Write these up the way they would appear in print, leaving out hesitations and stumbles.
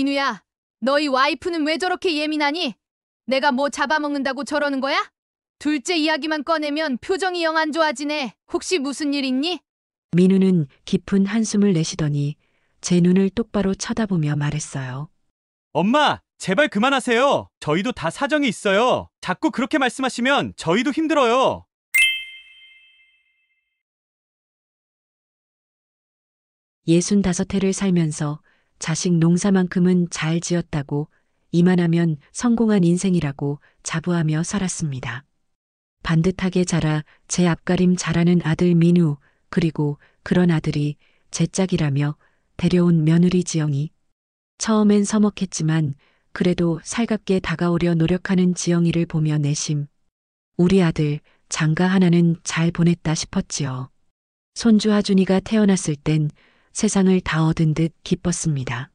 민우야, 너희 와이프는 왜 저렇게 예민하니? 내가 뭐 잡아먹는다고 저러는 거야? 둘째 이야기만 꺼내면 표정이 영 안 좋아지네. 혹시 무슨 일 있니? 민우는 깊은 한숨을 내쉬더니 제 눈을 똑바로 쳐다보며 말했어요. 엄마, 제발 그만하세요. 저희도 다 사정이 있어요. 자꾸 그렇게 말씀하시면 저희도 힘들어요. 65해를 살면서 자식 농사만큼은 잘 지었다고 이만하면 성공한 인생이라고 자부하며 살았습니다. 반듯하게 자라 제 앞가림 잘하는 아들 민우, 그리고 그런 아들이 제 짝이라며 데려온 며느리 지영이. 처음엔 서먹했지만 그래도 살갑게 다가오려 노력하는 지영이를 보며 내심 우리 아들 장가 하나는 잘 보냈다 싶었지요. 손주 하준이가 태어났을 땐 세상을 다 얻은 듯 기뻤습니다.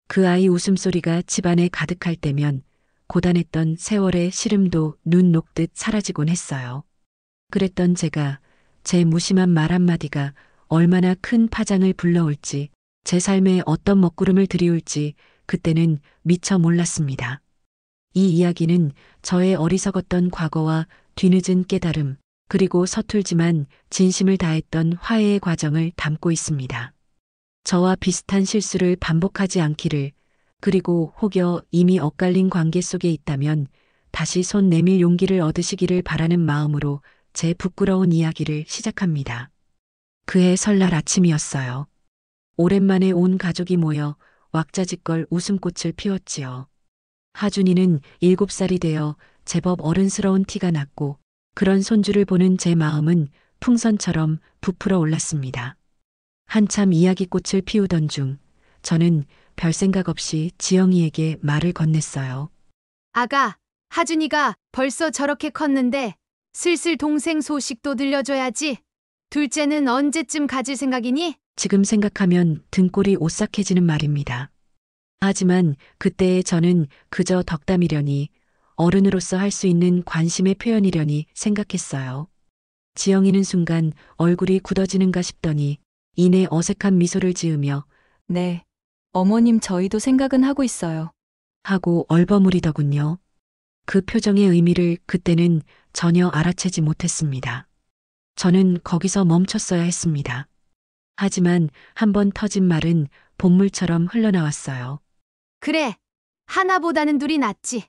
그 아이 웃음소리가 집안에 가득할 때면 고단했던 세월의 시름도 눈 녹듯 사라지곤 했어요. 그랬던 제가 제 무심한 말 한마디가 얼마나 큰 파장을 불러올지, 제 삶에 어떤 먹구름을 들이울지 그때는 미처 몰랐습니다. 이 이야기는 저의 어리석었던 과거와 뒤늦은 깨달음, 그리고 서툴지만 진심을 다했던 화해의 과정을 담고 있습니다. 저와 비슷한 실수를 반복하지 않기를, 그리고 혹여 이미 엇갈린 관계 속에 있다면 다시 손 내밀 용기를 얻으시기를 바라는 마음으로 제 부끄러운 이야기를 시작합니다. 그해 설날 아침이었어요. 오랜만에 온 가족이 모여 왁자지껄 웃음꽃을 피웠지요. 하준이는 7살이 되어 제법 어른스러운 티가 났고, 그런 손주를 보는 제 마음은 풍선처럼 부풀어 올랐습니다. 한참 이야기꽃을 피우던 중 저는 별 생각 없이 지영이에게 말을 건넸어요. 아가, 하준이가 벌써 저렇게 컸는데 슬슬 동생 소식도 들려줘야지. 둘째는 언제쯤 가질 생각이니? 지금 생각하면 등골이 오싹해지는 말입니다. 하지만 그때의 저는 그저 덕담이려니, 어른으로서 할 수 있는 관심의 표현이려니 생각했어요. 지영이는 순간 얼굴이 굳어지는가 싶더니 이내 어색한 미소를 지으며 네, 어머님 저희도 생각은 하고 있어요. 하고 얼버무리더군요. 그 표정의 의미를 그때는 전혀 알아채지 못했습니다. 저는 거기서 멈췄어야 했습니다. 하지만 한번 터진 말은 본물처럼 흘러나왔어요. 그래, 하나보다는 둘이 낫지.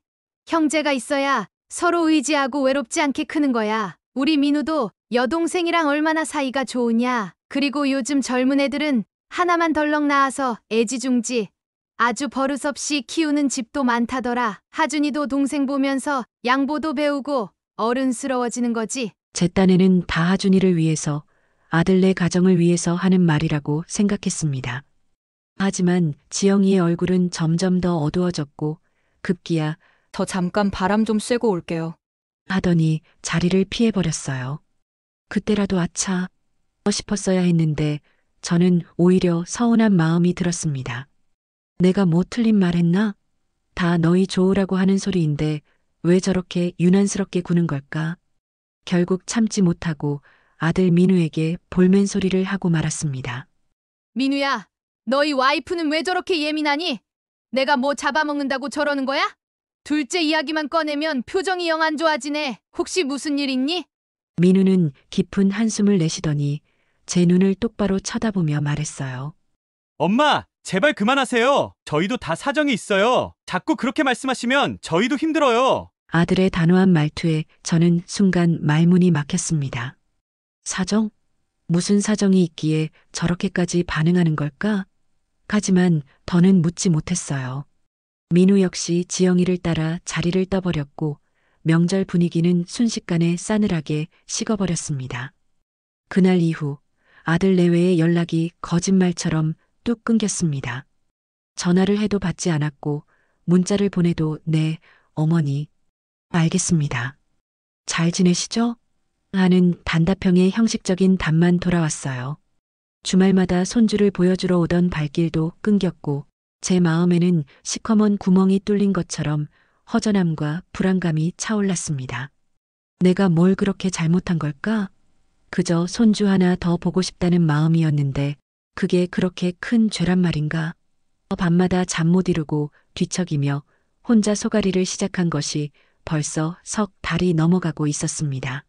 형제가 있어야 서로 의지하고 외롭지 않게 크는 거야. 우리 민우도 여동생이랑 얼마나 사이가 좋으냐. 그리고 요즘 젊은 애들은 하나만 덜렁 낳아서 애지중지 아주 버릇없이 키우는 집도 많다더라. 하준이도 동생 보면서 양보도 배우고 어른스러워지는 거지. 제 딴에는 다 하준이를 위해서, 아들네 가정을 위해서 하는 말이라고 생각했습니다. 하지만 지영이의 얼굴은 점점 더 어두워졌고 급기야 저 잠깐 바람 좀 쐬고 올게요. 하더니 자리를 피해버렸어요. 그때라도 아차 싶었어야 했는데 저는 오히려 서운한 마음이 들었습니다. 내가 뭐 틀린 말 했나? 다 너희 좋으라고 하는 소리인데 왜 저렇게 유난스럽게 구는 걸까? 결국 참지 못하고 아들 민우에게 볼멘 소리를 하고 말았습니다. 민우야, 너희 와이프는 왜 저렇게 예민하니? 내가 뭐 잡아먹는다고 저러는 거야? 둘째 이야기만 꺼내면 표정이 영 안 좋아지네. 혹시 무슨 일 있니? 민우는 깊은 한숨을 내쉬더니 제 눈을 똑바로 쳐다보며 말했어요. 엄마, 제발 그만하세요. 저희도 다 사정이 있어요. 자꾸 그렇게 말씀하시면 저희도 힘들어요. 아들의 단호한 말투에 저는 순간 말문이 막혔습니다. 사정? 무슨 사정이 있기에 저렇게까지 반응하는 걸까? 하지만 더는 묻지 못했어요. 민우 역시 지영이를 따라 자리를 떠버렸고 명절 분위기는 순식간에 싸늘하게 식어버렸습니다. 그날 이후 아들 내외의 연락이 거짓말처럼 뚝 끊겼습니다. 전화를 해도 받지 않았고 문자를 보내도 네, 어머니, 알겠습니다. 잘 지내시죠? 하는 단답형의 형식적인 답만 돌아왔어요. 주말마다 손주를 보여주러 오던 발길도 끊겼고 제 마음에는 시커먼 구멍이 뚫린 것처럼 허전함과 불안감이 차올랐습니다. 내가 뭘 그렇게 잘못한 걸까? 그저 손주 하나 더 보고 싶다는 마음이었는데 그게 그렇게 큰 죄란 말인가? 밤마다 잠 못 이루고 뒤척이며 혼자 소가리를 시작한 것이 벌써 석 달이 넘어가고 있었습니다.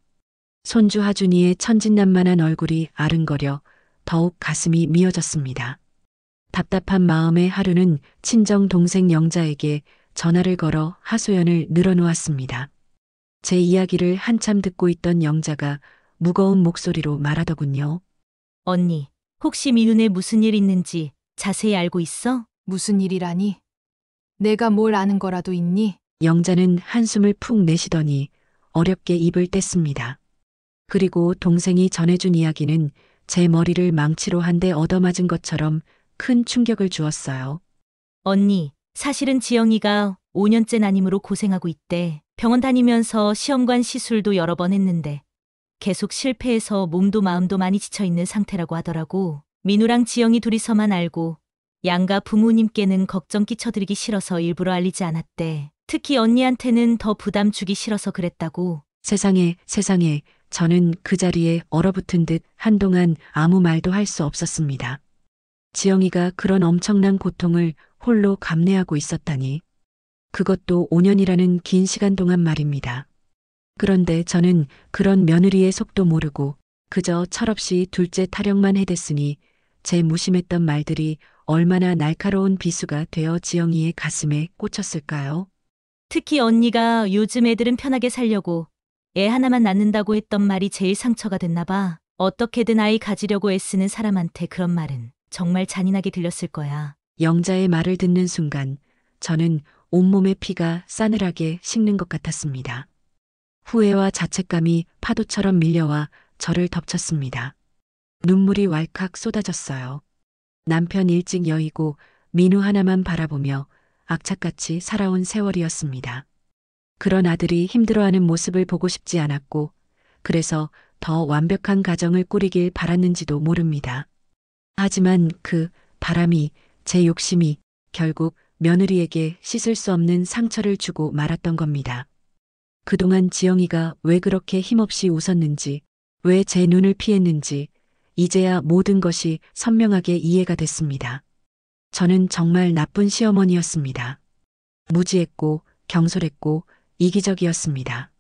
손주 하준이의 천진난만한 얼굴이 아른거려 더욱 가슴이 미어졌습니다. 답답한 마음에 하루는 친정 동생 영자에게 전화를 걸어 하소연을 늘어놓았습니다. 제 이야기를 한참 듣고 있던 영자가 무거운 목소리로 말하더군요. 언니, 혹시 민훈에 무슨 일 있는지 자세히 알고 있어? 무슨 일이라니? 내가 뭘 아는 거라도 있니? 영자는 한숨을 푹 내쉬더니 어렵게 입을 뗐습니다. 그리고 동생이 전해준 이야기는 제 머리를 망치로 한 대 얻어맞은 것처럼 큰 충격을 주었어요. 언니, 사실은 지영이가 5년째 난임으로 고생하고 있대. 병원 다니면서 시험관 시술도 여러 번 했는데 계속 실패해서 몸도 마음도 많이 지쳐있는 상태라고 하더라고. 민우랑 지영이 둘이서만 알고 양가 부모님께는 걱정 끼쳐드리기 싫어서 일부러 알리지 않았대. 특히 언니한테는 더 부담 주기 싫어서 그랬다고. 세상에, 세상에, 저는 그 자리에 얼어붙은 듯 한동안 아무 말도 할 수 없었습니다. 지영이가 그런 엄청난 고통을 홀로 감내하고 있었다니. 그것도 5년이라는 긴 시간 동안 말입니다. 그런데 저는 그런 며느리의 속도 모르고 그저 철없이 둘째 타령만 해댔으니 제 무심했던 말들이 얼마나 날카로운 비수가 되어 지영이의 가슴에 꽂혔을까요? 특히 언니가 요즘 애들은 편하게 살려고 애 하나만 낳는다고 했던 말이 제일 상처가 됐나 봐. 어떻게든 아이 가지려고 애쓰는 사람한테 그런 말은 정말 잔인하게 들렸을 거야. 영자의 말을 듣는 순간 저는 온몸의 피가 싸늘하게 식는 것 같았습니다. 후회와 자책감이 파도처럼 밀려와 저를 덮쳤습니다. 눈물이 왈칵 쏟아졌어요. 남편 일찍 여의고 민우 하나만 바라보며 악착같이 살아온 세월이었습니다. 그런 아들이 힘들어하는 모습을 보고 싶지 않았고 그래서 더 완벽한 가정을 꾸리길 바랐는지도 모릅니다. 하지만 그 바람이, 제 욕심이 결국 며느리에게 씻을 수 없는 상처를 주고 말았던 겁니다. 그동안 지영이가 왜 그렇게 힘없이 웃었는지, 왜 제 눈을 피했는지 이제야 모든 것이 선명하게 이해가 됐습니다. 저는 정말 나쁜 시어머니였습니다. 무지했고 경솔했고 이기적이었습니다.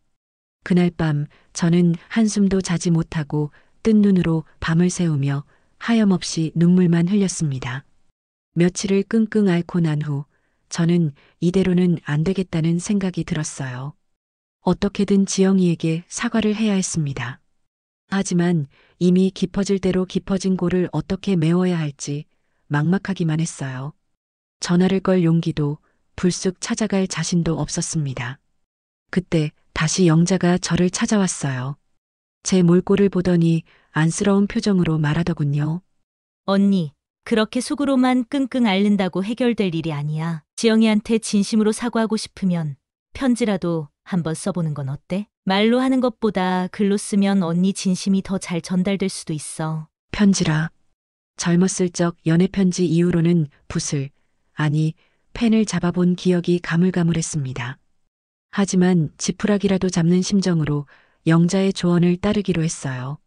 그날 밤 저는 한숨도 자지 못하고 뜬 눈으로 밤을 새우며 하염없이 눈물만 흘렸습니다. 며칠을 끙끙 앓고 난 후 저는 이대로는 안 되겠다는 생각이 들었어요. 어떻게든 지영이에게 사과를 해야 했습니다. 하지만 이미 깊어질 대로 깊어진 골을 어떻게 메워야 할지 막막하기만 했어요. 전화를 걸 용기도 불쑥 찾아갈 자신도 없었습니다. 그때 다시 영자가 저를 찾아왔어요. 제 몰골을 보더니 안쓰러운 표정으로 말하더군요. 언니, 그렇게 속으로만 끙끙 앓는다고 해결될 일이 아니야. 지영이한테 진심으로 사과하고 싶으면 편지라도 한번 써보는 건 어때? 말로 하는 것보다 글로 쓰면 언니 진심이 더 잘 전달될 수도 있어. 편지라. 젊었을 적 연애편지 이후로는 붓을, 아니 펜을 잡아본 기억이 가물가물했습니다. 하지만 지푸라기라도 잡는 심정으로 영자의 조언을 따르기로 했어요.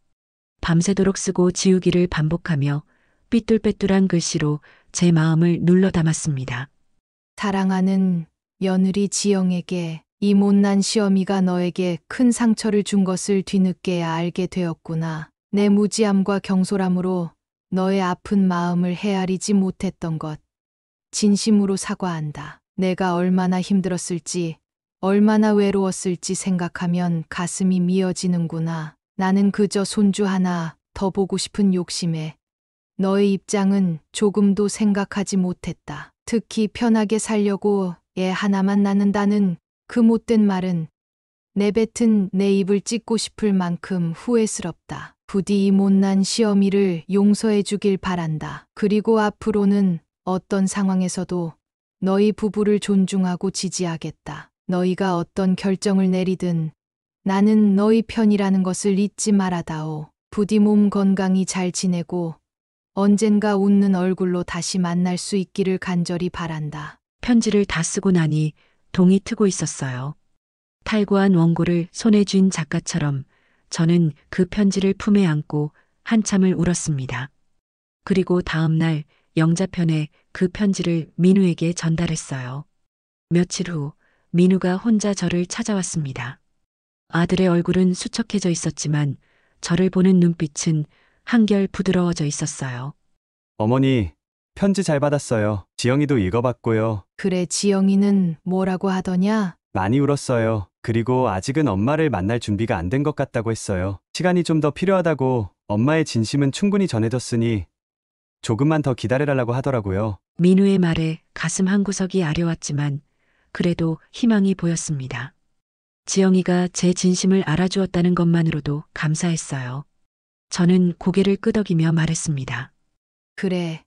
밤새도록 쓰고 지우기를 반복하며 삐뚤빼뚤한 글씨로 제 마음을 눌러 담았습니다. 사랑하는 며느리 지영에게 이 못난 시어미가 너에게 큰 상처를 준 것을 뒤늦게야 알게 되었구나. 내 무지함과 경솔함으로 너의 아픈 마음을 헤아리지 못했던 것. 진심으로 사과한다. 내가 얼마나 힘들었을지, 얼마나 외로웠을지 생각하면 가슴이 미어지는구나. 나는 그저 손주 하나 더 보고 싶은 욕심에 너의 입장은 조금도 생각하지 못했다. 특히 편하게 살려고 애 하나만 낳는다는 그 못된 말은 내뱉은 내 입을 찢고 싶을 만큼 후회스럽다. 부디 이 못난 시어미를 용서해 주길 바란다. 그리고 앞으로는 어떤 상황에서도 너희 부부를 존중하고 지지하겠다. 너희가 어떤 결정을 내리든 나는 너희 편이라는 것을 잊지 말아다오. 부디 몸 건강히 잘 지내고 언젠가 웃는 얼굴로 다시 만날 수 있기를 간절히 바란다. 편지를 다 쓰고 나니 동이 트고 있었어요. 탈구한 원고를 손에 쥔 작가처럼 저는 그 편지를 품에 안고 한참을 울었습니다. 그리고 다음 날 영자편에 그 편지를 민우에게 전달했어요. 며칠 후 민우가 혼자 저를 찾아왔습니다. 아들의 얼굴은 수척해져 있었지만 저를 보는 눈빛은 한결 부드러워져 있었어요. 어머니, 편지 잘 받았어요. 지영이도 읽어봤고요. 그래, 지영이는 뭐라고 하더냐? 많이 울었어요. 그리고 아직은 엄마를 만날 준비가 안 된 것 같다고 했어요. 시간이 좀 더 필요하다고, 엄마의 진심은 충분히 전해졌으니 조금만 더 기다려달라고 하더라고요. 민우의 말에 가슴 한구석이 아려왔지만 그래도 희망이 보였습니다. 지영이가 제 진심을 알아주었다는 것만으로도 감사했어요. 저는 고개를 끄덕이며 말했습니다. 그래,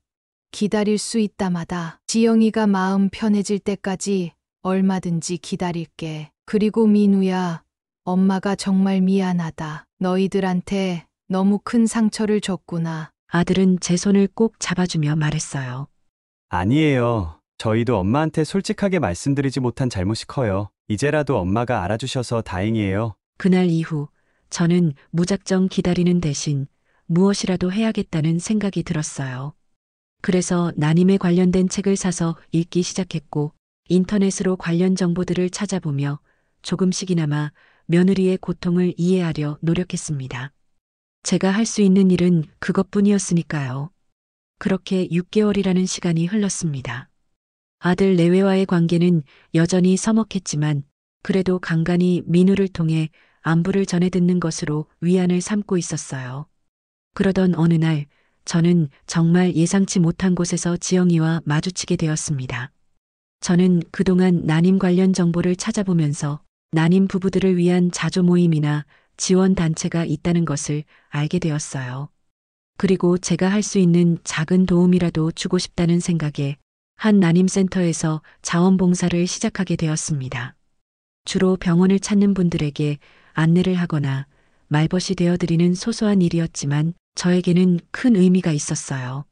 기다릴 수 있다마다 지영이가 마음 편해질 때까지 얼마든지 기다릴게. 그리고 민우야, 엄마가 정말 미안하다. 너희들한테 너무 큰 상처를 줬구나. 아들은 제 손을 꼭 잡아주며 말했어요. 아니에요. 저희도 엄마한테 솔직하게 말씀드리지 못한 잘못이 커요. 이제라도 엄마가 알아주셔서 다행이에요. 그날 이후 저는 무작정 기다리는 대신 무엇이라도 해야겠다는 생각이 들었어요. 그래서 난임에 관련된 책을 사서 읽기 시작했고 인터넷으로 관련 정보들을 찾아보며 조금씩이나마 며느리의 고통을 이해하려 노력했습니다. 제가 할 수 있는 일은 그것뿐이었으니까요. 그렇게 6개월이라는 시간이 흘렀습니다. 아들 내외와의 관계는 여전히 서먹했지만 그래도 간간히 민우를 통해 안부를 전해 듣는 것으로 위안을 삼고 있었어요. 그러던 어느 날 저는 정말 예상치 못한 곳에서 지영이와 마주치게 되었습니다. 저는 그동안 난임 관련 정보를 찾아보면서 난임 부부들을 위한 자조 모임이나 지원 단체가 있다는 것을 알게 되었어요. 그리고 제가 할 수 있는 작은 도움이라도 주고 싶다는 생각에 한 난임센터에서 자원봉사를 시작하게 되었습니다. 주로 병원을 찾는 분들에게 안내를 하거나 말벗이 되어드리는 소소한 일이었지만 저에게는 큰 의미가 있었어요.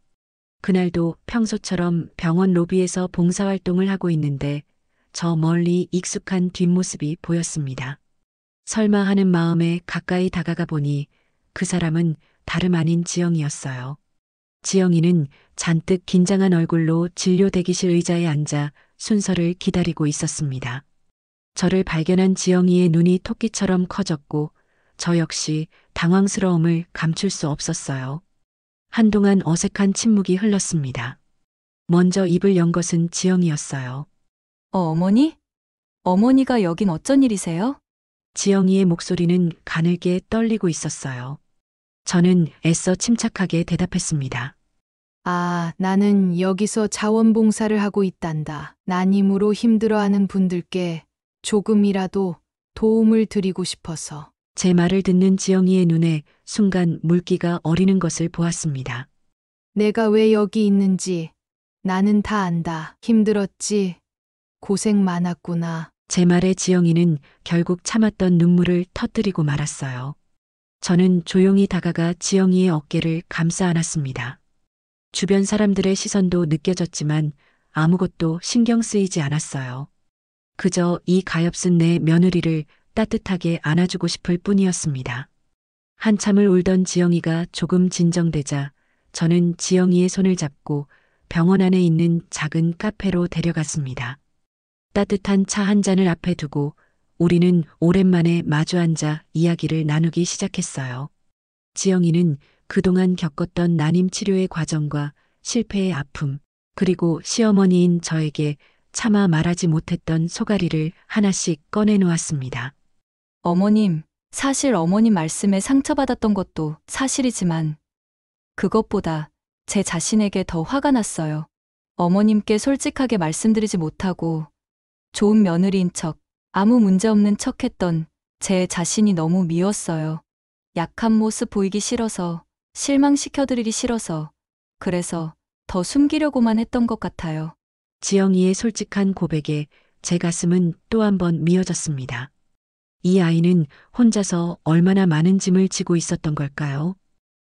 그날도 평소처럼 병원 로비에서 봉사활동을 하고 있는데 저 멀리 익숙한 뒷모습이 보였습니다. 설마 하는 마음에 가까이 다가가 보니 그 사람은 다름 아닌 지영이었어요. 지영이는 잔뜩 긴장한 얼굴로 진료 대기실 의자에 앉아 순서를 기다리고 있었습니다. 저를 발견한 지영이의 눈이 토끼처럼 커졌고 저 역시 당황스러움을 감출 수 없었어요. 한동안 어색한 침묵이 흘렀습니다. 먼저 입을 연 것은 지영이었어요. 어머니? 어머니가 여긴 어쩐 일이세요? 지영이의 목소리는 가늘게 떨리고 있었어요. 저는 애써 침착하게 대답했습니다. 아, 나는 여기서 자원봉사를 하고 있단다. 난임으로 힘들어하는 분들께 조금이라도 도움을 드리고 싶어서. 제 말을 듣는 지영이의 눈에 순간 물기가 어리는 것을 보았습니다. 내가 왜 여기 있는지 나는 다 안다. 힘들었지. 고생 많았구나. 제 말에 지영이는 결국 참았던 눈물을 터뜨리고 말았어요. 저는 조용히 다가가 지영이의 어깨를 감싸 안았습니다. 주변 사람들의 시선도 느껴졌지만 아무것도 신경 쓰이지 않았어요. 그저 이 가엾은 내 며느리를 따뜻하게 안아주고 싶을 뿐이었습니다. 한참을 울던 지영이가 조금 진정되자 저는 지영이의 손을 잡고 병원 안에 있는 작은 카페로 데려갔습니다. 따뜻한 차 한 잔을 앞에 두고 우리는 오랜만에 마주 앉아 이야기를 나누기 시작했어요. 지영이는 그동안 겪었던 난임 치료의 과정과 실패의 아픔, 그리고 시어머니인 저에게 차마 말하지 못했던 소가리를 하나씩 꺼내놓았습니다. 어머님, 사실 어머님 말씀에 상처받았던 것도 사실이지만 그것보다 제 자신에게 더 화가 났어요. 어머님께 솔직하게 말씀드리지 못하고 좋은 며느리인 척, 아무 문제 없는 척 했던 제 자신이 너무 미웠어요. 약한 모습 보이기 싫어서, 실망시켜드리기 싫어서, 그래서 더 숨기려고만 했던 것 같아요. 지영이의 솔직한 고백에 제 가슴은 또 한 번 미어졌습니다. 이 아이는 혼자서 얼마나 많은 짐을 지고 있었던 걸까요?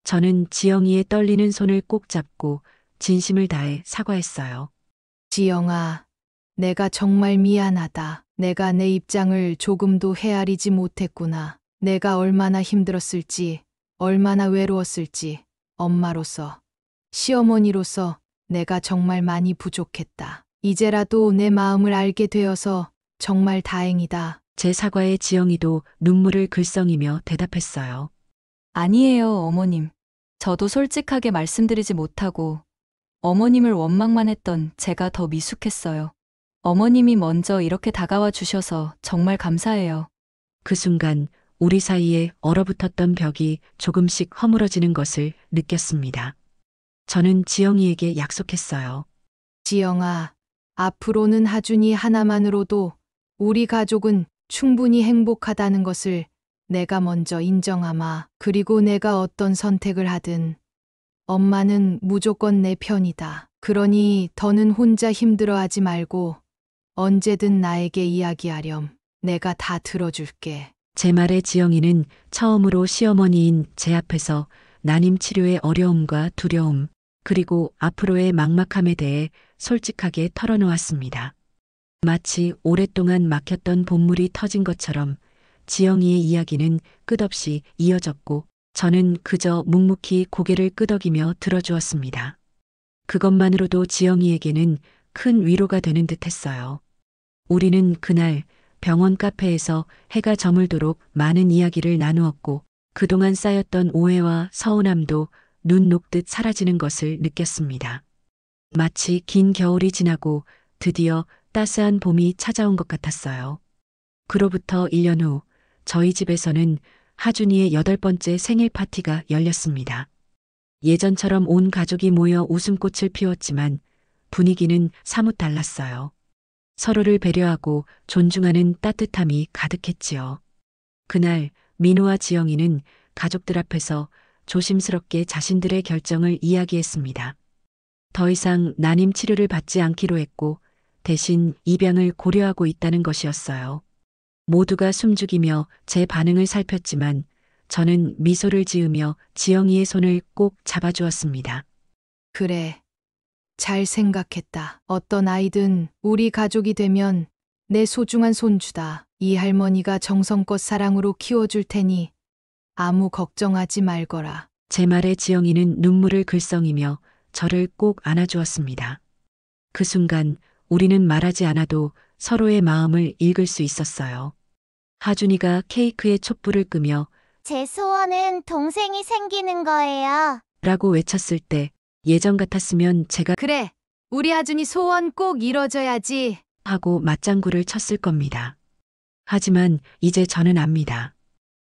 저는 지영이의 떨리는 손을 꼭 잡고 진심을 다해 사과했어요. 지영아, 내가 정말 미안하다. 내가 내 입장을 조금도 헤아리지 못했구나. 내가 얼마나 힘들었을지, 얼마나 외로웠을지, 엄마로서, 시어머니로서 내가 정말 많이 부족했다. 이제라도 내 마음을 알게 되어서 정말 다행이다. 제 사과에 지영이도 눈물을 글썽이며 대답했어요. 아니에요, 어머님. 저도 솔직하게 말씀드리지 못하고 어머님을 원망만 했던 제가 더 미숙했어요. 어머님이 먼저 이렇게 다가와 주셔서 정말 감사해요. 그 순간 우리 사이에 얼어붙었던 벽이 조금씩 허물어지는 것을 느꼈습니다. 저는 지영이에게 약속했어요. 지영아, 앞으로는 하준이 하나만으로도 우리 가족은 충분히 행복하다는 것을 내가 먼저 인정하마. 그리고 내가 어떤 선택을 하든 엄마는 무조건 내 편이다. 그러니 더는 혼자 힘들어하지 말고 언제든 나에게 이야기하렴. 내가 다 들어줄게. 제 말에 지영이는 처음으로 시어머니인 제 앞에서 난임 치료의 어려움과 두려움, 그리고 앞으로의 막막함에 대해 솔직하게 털어놓았습니다. 마치 오랫동안 막혔던 본물이 터진 것처럼 지영이의 이야기는 끝없이 이어졌고 저는 그저 묵묵히 고개를 끄덕이며 들어주었습니다. 그것만으로도 지영이에게는 큰 위로가 되는 듯했어요. 우리는 그날 병원 카페에서 해가 저물도록 많은 이야기를 나누었고 그동안 쌓였던 오해와 서운함도 눈 녹듯 사라지는 것을 느꼈습니다. 마치 긴 겨울이 지나고 드디어 따스한 봄이 찾아온 것 같았어요. 그로부터 1년 후 저희 집에서는 하준이의 8번째 생일 파티가 열렸습니다. 예전처럼 온 가족이 모여 웃음꽃을 피웠지만 분위기는 사뭇 달랐어요. 서로를 배려하고 존중하는 따뜻함이 가득했지요. 그날 민호와 지영이는 가족들 앞에서 조심스럽게 자신들의 결정을 이야기했습니다. 더 이상 난임 치료를 받지 않기로 했고 대신 입양을 고려하고 있다는 것이었어요. 모두가 숨죽이며 제 반응을 살폈지만 저는 미소를 지으며 지영이의 손을 꼭 잡아주었습니다. 그래. 잘 생각했다. 어떤 아이든 우리 가족이 되면 내 소중한 손주다. 이 할머니가 정성껏 사랑으로 키워줄 테니 아무 걱정하지 말거라. 제 말에 지영이는 눈물을 글썽이며 저를 꼭 안아주었습니다. 그 순간 우리는 말하지 않아도 서로의 마음을 읽을 수 있었어요. 하준이가 케이크에 촛불을 끄며 제 소원은 동생이 생기는 거예요. 라고 외쳤을 때 예전 같았으면 제가 그래. 우리 하준이 소원 꼭 이뤄져야지. 하고 맞장구를 쳤을 겁니다. 하지만 이제 저는 압니다.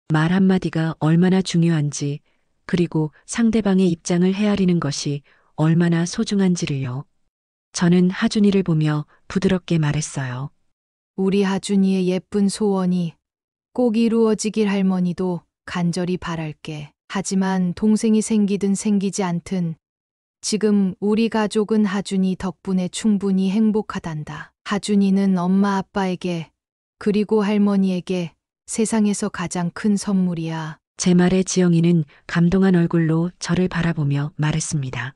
말 한마디가 얼마나 중요한지, 그리고 상대방의 입장을 헤아리는 것이 얼마나 소중한지를요. 저는 하준이를 보며 부드럽게 말했어요. 우리 하준이의 예쁜 소원이 꼭 이루어지길 할머니도 간절히 바랄게. 하지만 동생이 생기든 생기지 않든 지금 우리 가족은 하준이 덕분에 충분히 행복하단다. 하준이는 엄마 아빠에게 그리고 할머니에게 세상에서 가장 큰 선물이야. 제 말에 지영이는 감동한 얼굴로 저를 바라보며 말했습니다.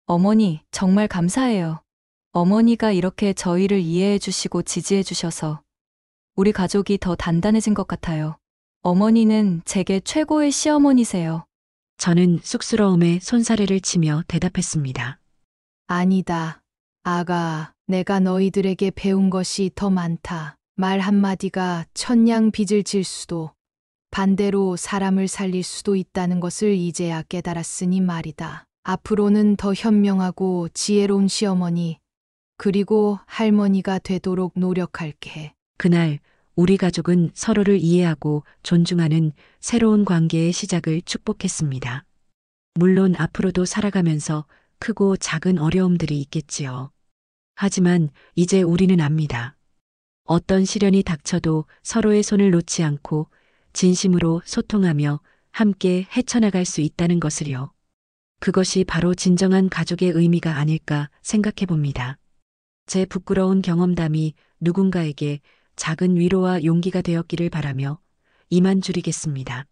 어머니, 정말 감사해요. 어머니가 이렇게 저희를 이해해 주시고 지지해 주셔서 우리 가족이 더 단단해진 것 같아요. 어머니는 제게 최고의 시어머니세요. 저는 쑥스러움에 손사래를 치며 대답했습니다. 아니다. 아가, 내가 너희들에게 배운 것이 더 많다. 말 한마디가 천냥 빚을 질 수도, 반대로 사람을 살릴 수도 있다는 것을 이제야 깨달았으니 말이다. 앞으로는 더 현명하고 지혜로운 시어머니, 그리고 할머니가 되도록 노력할게. 그날 우리 가족은 서로를 이해하고 존중하는 새로운 관계의 시작을 축복했습니다. 물론 앞으로도 살아가면서 크고 작은 어려움들이 있겠지요. 하지만 이제 우리는 압니다. 어떤 시련이 닥쳐도 서로의 손을 놓지 않고 진심으로 소통하며 함께 헤쳐나갈 수 있다는 것을요. 그것이 바로 진정한 가족의 의미가 아닐까 생각해 봅니다. 제 부끄러운 경험담이 누군가에게 작은 위로와 용기가 되었기를 바라며 이만 줄이겠습니다.